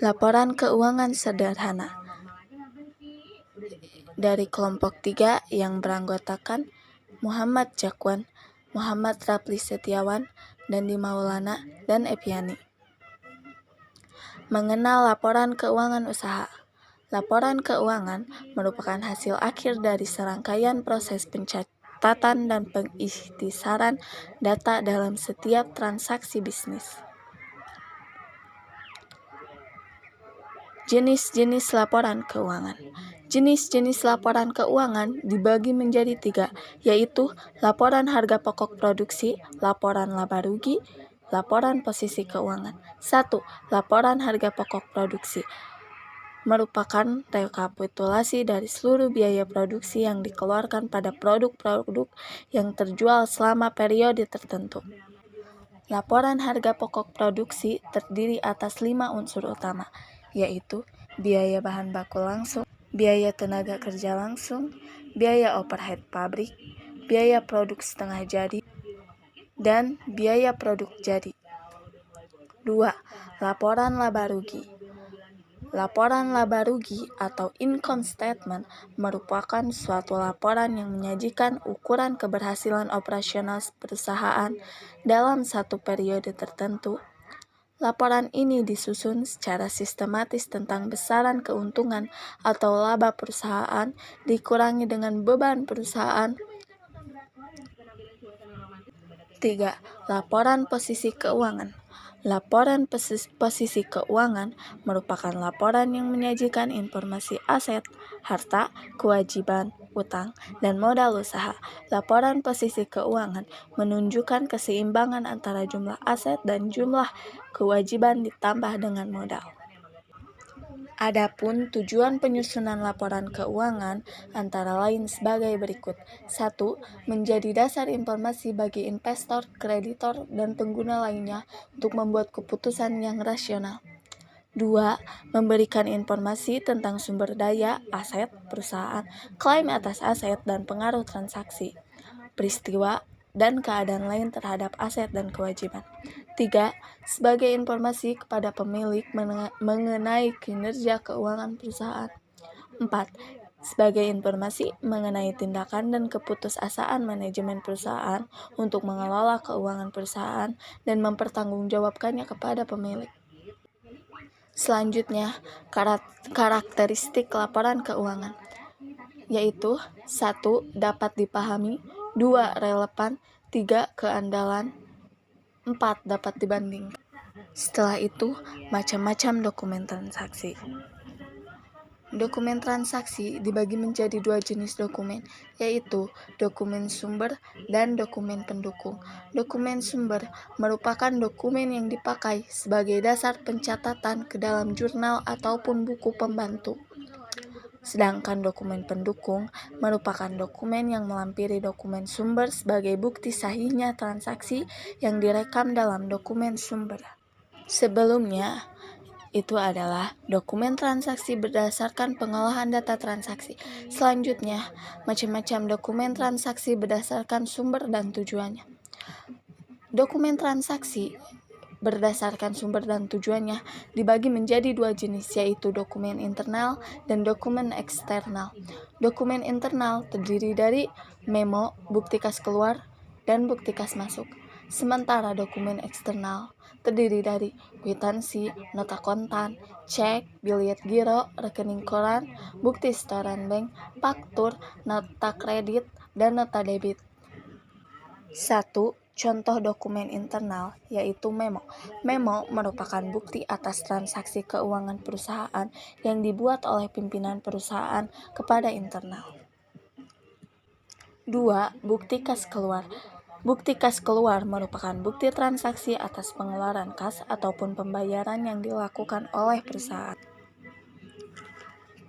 Laporan keuangan sederhana dari kelompok 3 yang beranggotakan Muhammad Jakwan, Muhammad Rapli Setiawan, Dandi Maulana, dan Epiani. Mengenal laporan keuangan usaha. Laporan keuangan merupakan hasil akhir dari serangkaian proses pencatatan dan pengikhtisaran data dalam setiap transaksi bisnis. Jenis-jenis laporan keuangan. Jenis-jenis laporan keuangan dibagi menjadi 3, yaitu laporan harga pokok produksi, laporan laba rugi, laporan posisi keuangan. 1. Laporan harga pokok produksi merupakan rekapitulasi dari seluruh biaya produksi yang dikeluarkan pada produk-produk yang terjual selama periode tertentu. Laporan harga pokok produksi terdiri atas 5 unsur utama, yaitu biaya bahan baku langsung, biaya tenaga kerja langsung, biaya overhead pabrik, biaya produk setengah jadi, dan biaya produk jadi. 2. Laporan laba rugi. Laporan laba rugi atau income statement merupakan suatu laporan yang menyajikan ukuran keberhasilan operasional perusahaan dalam satu periode tertentu. Laporan ini disusun secara sistematis tentang besaran keuntungan atau laba perusahaan dikurangi dengan beban perusahaan. 3. Laporan posisi keuangan. Laporan posisi keuangan merupakan laporan yang menyajikan informasi aset, harta, kewajiban, utang, dan modal usaha. Laporan posisi keuangan menunjukkan keseimbangan antara jumlah aset dan jumlah kewajiban ditambah dengan modal. Adapun tujuan penyusunan laporan keuangan antara lain sebagai berikut. 1. Menjadi dasar informasi bagi investor, kreditor, dan pengguna lainnya untuk membuat keputusan yang rasional. 2. Memberikan informasi tentang sumber daya, aset, perusahaan, klaim atas aset, dan pengaruh transaksi, peristiwa, dan keadaan lain terhadap aset dan kewajiban. 3. Sebagai informasi kepada pemilik mengenai kinerja keuangan perusahaan. 4. Sebagai informasi mengenai tindakan dan keputusasaan manajemen perusahaan untuk mengelola keuangan perusahaan dan mempertanggungjawabkannya kepada pemilik. Selanjutnya, karakteristik laporan keuangan, yaitu 1. Dapat dipahami, 2. Relevan, 3. Keandalan, 4. Dapat dibandingkan. Setelah itu, macam-macam dokumen transaksi. Dokumen transaksi dibagi menjadi 2 jenis dokumen, yaitu dokumen sumber dan dokumen pendukung. Dokumen sumber merupakan dokumen yang dipakai sebagai dasar pencatatan ke dalam jurnal ataupun buku pembantu. Sedangkan dokumen pendukung merupakan dokumen yang melampiri dokumen sumber sebagai bukti sahihnya transaksi yang direkam dalam dokumen sumber. Sebelumnya, itu adalah dokumen transaksi berdasarkan pengolahan data transaksi. Selanjutnya, macam-macam dokumen transaksi berdasarkan sumber dan tujuannya. Dokumen transaksi berdasarkan sumber dan tujuannya dibagi menjadi 2 jenis, yaitu dokumen internal dan dokumen eksternal. Dokumen internal terdiri dari memo, bukti kas keluar, dan bukti kas masuk. Sementara dokumen eksternal terdiri dari kwitansi, nota kontan, cek, biliet giro, rekening koran, bukti setoran bank, faktur, nota kredit, dan nota debit. 1. Contoh dokumen internal, yaitu memo. Memo merupakan bukti atas transaksi keuangan perusahaan yang dibuat oleh pimpinan perusahaan kepada internal. 2. Bukti kas keluar. Bukti kas keluar merupakan bukti transaksi atas pengeluaran kas ataupun pembayaran yang dilakukan oleh perusahaan.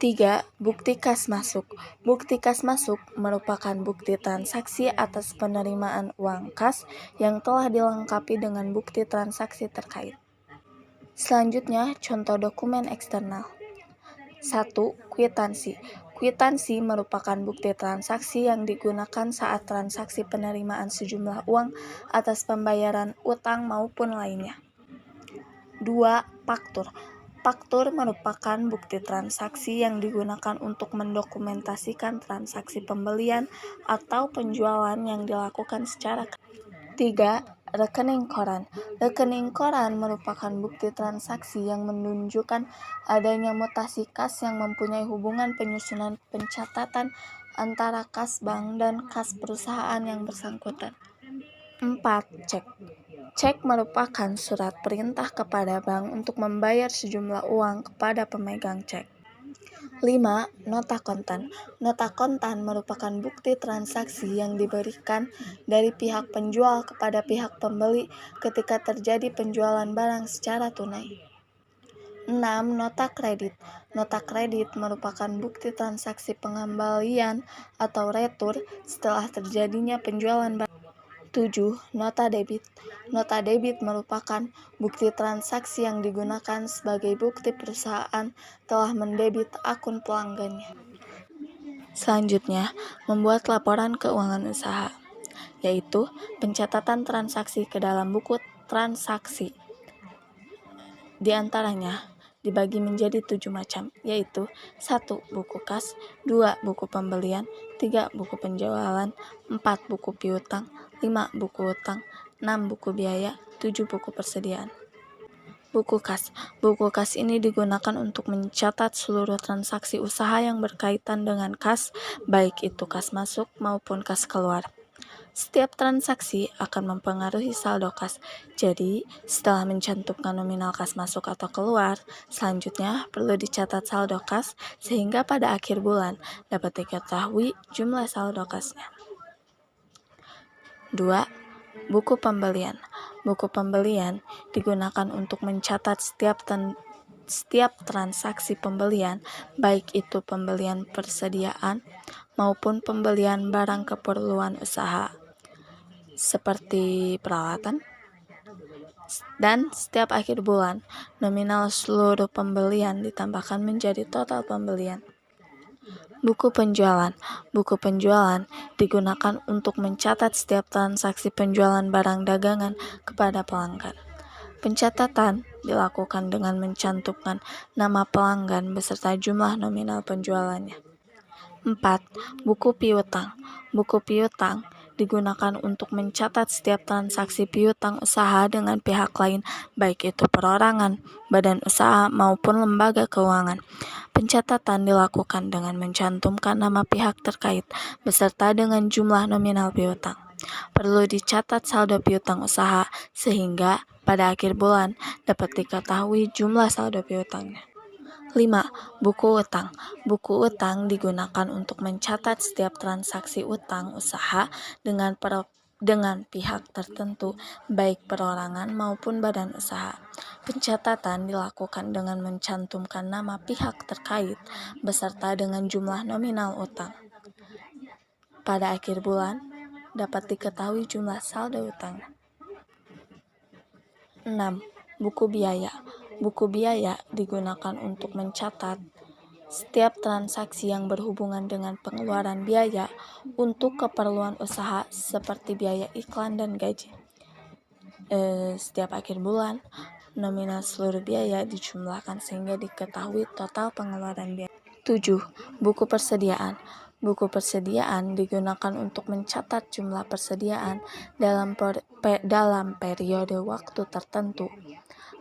3. Bukti kas masuk. Bukti kas masuk merupakan bukti transaksi atas penerimaan uang kas yang telah dilengkapi dengan bukti transaksi terkait. Selanjutnya, contoh dokumen eksternal. 1. Kwitansi. Kwitansi merupakan bukti transaksi yang digunakan saat transaksi penerimaan sejumlah uang atas pembayaran utang maupun lainnya. 2. Faktur. Faktur merupakan bukti transaksi yang digunakan untuk mendokumentasikan transaksi pembelian atau penjualan yang dilakukan secara 3. Rekening koran. Rekening koran merupakan bukti transaksi yang menunjukkan adanya mutasi kas yang mempunyai hubungan penyusunan pencatatan antara kas bank dan kas perusahaan yang bersangkutan. 4. Cek. Cek merupakan surat perintah kepada bank untuk membayar sejumlah uang kepada pemegang cek. 5. Nota kontan. Nota kontan merupakan bukti transaksi yang diberikan dari pihak penjual kepada pihak pembeli ketika terjadi penjualan barang secara tunai. 6. Nota kredit. Nota kredit merupakan bukti transaksi pengembalian atau retur setelah terjadinya penjualan barang. 7. Nota debit. Nota debit merupakan bukti transaksi yang digunakan sebagai bukti perusahaan telah mendebit akun pelanggannya. Selanjutnya, membuat laporan keuangan usaha, yaitu pencatatan transaksi ke dalam buku transaksi. Di antaranya dibagi menjadi 7 macam, yaitu 1. Buku kas, 2. Buku pembelian, 3. Buku penjualan, 4. Buku piutang, 5. Buku utang, 6. Buku biaya, 7. Buku persediaan. Buku kas. Buku kas ini digunakan untuk mencatat seluruh transaksi usaha yang berkaitan dengan kas, baik itu kas masuk maupun kas keluar. Setiap transaksi akan mempengaruhi saldo kas. Jadi, setelah mencantumkan nominal kas masuk atau keluar, selanjutnya perlu dicatat saldo kas sehingga pada akhir bulan dapat diketahui jumlah saldo kasnya. 2. Buku pembelian. Buku pembelian digunakan untuk mencatat setiap transaksi pembelian, baik itu pembelian persediaan maupun pembelian barang keperluan usaha, seperti peralatan. Dan setiap akhir bulan, nominal seluruh pembelian ditambahkan menjadi total pembelian. Buku penjualan. Buku penjualan digunakan untuk mencatat setiap transaksi penjualan barang dagangan kepada pelanggan. Pencatatan dilakukan dengan mencantumkan nama pelanggan beserta jumlah nominal penjualannya. 4. Buku piutang. Buku piutang digunakan untuk mencatat setiap transaksi piutang usaha dengan pihak lain, baik itu perorangan, badan usaha, maupun lembaga keuangan. Pencatatan dilakukan dengan mencantumkan nama pihak terkait beserta dengan jumlah nominal piutang. Perlu dicatat saldo piutang usaha sehingga pada akhir bulan dapat diketahui jumlah saldo piutangnya. 5. Buku utang. Buku utang digunakan untuk mencatat setiap transaksi utang usaha dengan pihak tertentu, baik perorangan maupun badan usaha. Pencatatan dilakukan dengan mencantumkan nama pihak terkait beserta dengan jumlah nominal utang. Pada akhir bulan dapat diketahui jumlah saldo utang. 6. Buku biaya. Buku biaya digunakan untuk mencatat setiap transaksi yang berhubungan dengan pengeluaran biaya untuk keperluan usaha seperti biaya iklan dan gaji. Setiap akhir bulan, nominal seluruh biaya dijumlahkan sehingga diketahui total pengeluaran biaya. 7. Buku persediaan. Buku persediaan digunakan untuk mencatat jumlah persediaan dalam periode waktu tertentu.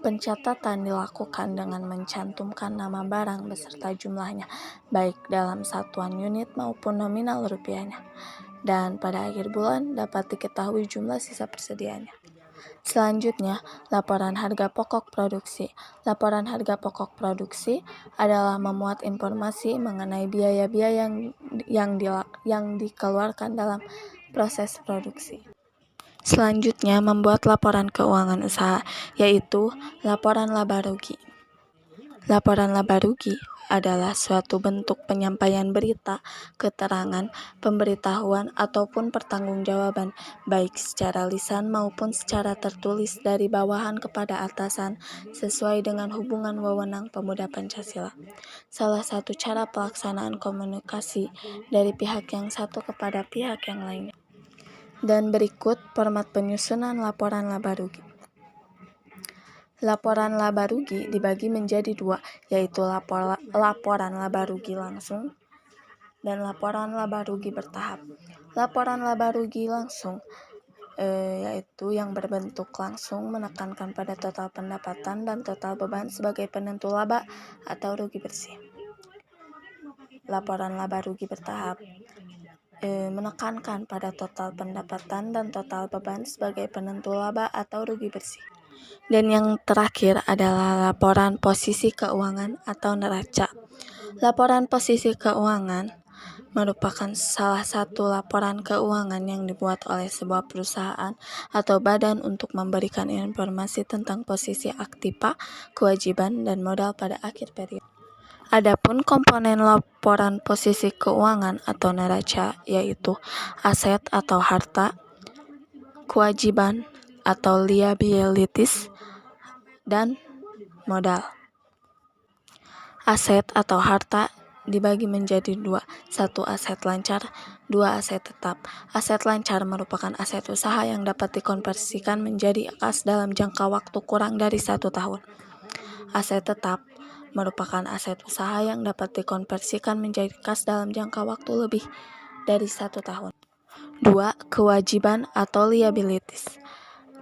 Pencatatan dilakukan dengan mencantumkan nama barang beserta jumlahnya, baik dalam satuan unit maupun nominal rupiahnya. Dan pada akhir bulan dapat diketahui jumlah sisa persediaannya. Selanjutnya, laporan harga pokok produksi. Laporan harga pokok produksi adalah memuat informasi mengenai biaya-biaya yang dikeluarkan dalam proses produksi. Selanjutnya, membuat laporan keuangan usaha, yaitu laporan laba rugi. Laporan laba rugi adalah suatu bentuk penyampaian berita, keterangan, pemberitahuan, ataupun pertanggungjawaban, baik secara lisan maupun secara tertulis dari bawahan kepada atasan, sesuai dengan hubungan wewenang pemuda Pancasila. Salah satu cara pelaksanaan komunikasi dari pihak yang satu kepada pihak yang lainnya. Dan berikut format penyusunan laporan laba rugi. Laporan laba rugi dibagi menjadi dua, yaitu laporan laba rugi langsung dan laporan laba rugi bertahap. Laporan laba rugi langsung yaitu yang berbentuk langsung menekankan pada total pendapatan dan total beban sebagai penentu laba atau rugi bersih. Laporan laba rugi bertahap menekankan pada total pendapatan dan total beban sebagai penentu laba atau rugi bersih. Dan yang terakhir adalah laporan posisi keuangan atau neraca. Laporan posisi keuangan merupakan salah satu laporan keuangan yang dibuat oleh sebuah perusahaan atau badan untuk memberikan informasi tentang posisi aktiva, kewajiban, dan modal pada akhir periode. Adapun komponen laporan posisi keuangan atau neraca yaitu aset atau harta, kewajiban atau liabilities, dan modal. Aset atau harta dibagi menjadi dua, satu aset lancar, dua aset tetap. Aset lancar merupakan aset usaha yang dapat dikonversikan menjadi kas dalam jangka waktu kurang dari 1 tahun. Aset tetap merupakan aset usaha yang dapat dikonversikan menjadi kas dalam jangka waktu lebih dari 1 tahun. 2. Kewajiban atau liabilities.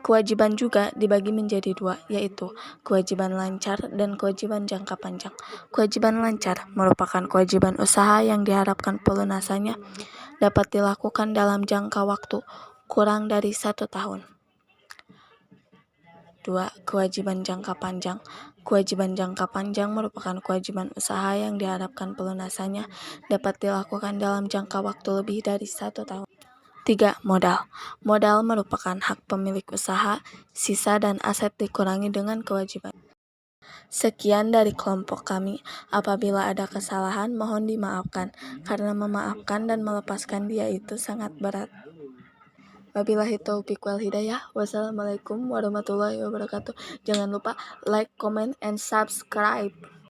Kewajiban juga dibagi menjadi dua, yaitu kewajiban lancar dan kewajiban jangka panjang. Kewajiban lancar merupakan kewajiban usaha yang diharapkan pelunasannya dapat dilakukan dalam jangka waktu kurang dari 1 tahun. 2. Kewajiban jangka panjang. Kewajiban jangka panjang merupakan kewajiban usaha yang diharapkan pelunasannya dapat dilakukan dalam jangka waktu lebih dari 1 tahun. 3. Modal. Modal merupakan hak pemilik usaha, sisa dan aset dikurangi dengan kewajiban. Sekian dari kelompok kami. Apabila ada kesalahan, mohon dimaafkan, karena memaafkan dan melepaskan dia itu sangat berat. Wabillahi taufiq wal hidayah. Wassalamualaikum warahmatullahi wabarakatuh. Jangan lupa like, comment, and subscribe.